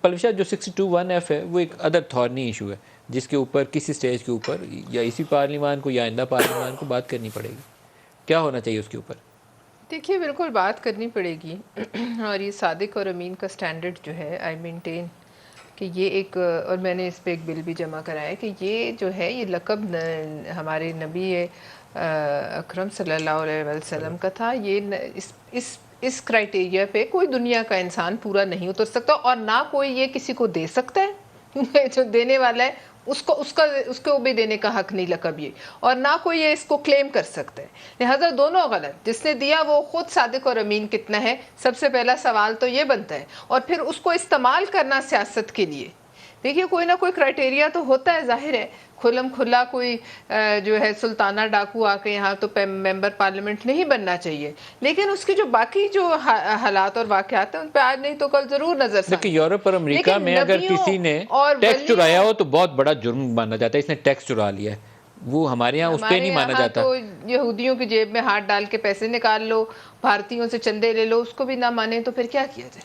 پلوشا جو 62(1)(f ہے وہ ایک ادر تھورنی ایشو ہے جس کے اوپر کسی سٹیج کے اوپر یا اسی پارلیمان کو یا آئندہ پارلیمان کو بات کرنی پڑے گی. کیا ہونا چاہیے اس کے اوپر؟ دیکھیے بالکل بات کرنی پڑے گی اور یہ صادق اور امین کا سٹینڈرڈ جو ہے آئی مینٹین کہ یہ ایک، اور میں نے اس پہ ایک بل بھی جمع کرایا کہ یہ جو ہے یہ لقب ہمارے نبی اکرم صلی اللہ علیہ وسلم کا تھا. یہ اس کرائٹیریا پہ کوئی دنیا کا انسان پورا نہیں اتر سکتا اور نہ کوئی یہ کسی کو دے سکتا ہے کیونکہ جو دینے والا ہے اس کو بھی دینے کا حق نہیں لقب یہ، اور نہ کوئی یہ اس کو کلیم کر سکتا ہے. لہذا دونوں غلط. جس نے دیا وہ خود صادق اور امین کتنا ہے، سب سے پہلا سوال تو یہ بنتا ہے. اور پھر اس کو استعمال کرنا سیاست کے لیے، دیکھیے کوئی نہ کوئی کرائٹیریا تو ہوتا ہے. ظاہر ہے کھلم کھلا کوئی جو ہے سلطانہ ڈاکو آ کے یہاں تو ممبر پارلیمنٹ نہیں بننا چاہیے، لیکن اس کی جو باقی جو حالات اور واقعات ہیں ان پہ آج نہیں تو کل ضرور نظر ثانی. دیکھیں یورپ اور امریکہ میں اگر کسی نے ٹیکس چرایا ہو تو بہت بڑا جرم مانا جاتا ہے، اس نے ٹیکس چرا لیا ہے. وہ ہمارے یہاں اس پہ نہیں مانا جاتا. تو یہودیوں کی جیب میں ہاتھ ڈال کے پیسے نکال لو، بھارتیوں سے چندے لے لو، اس کو بھی نہ مانے تو پھر کیا کیا جائے؟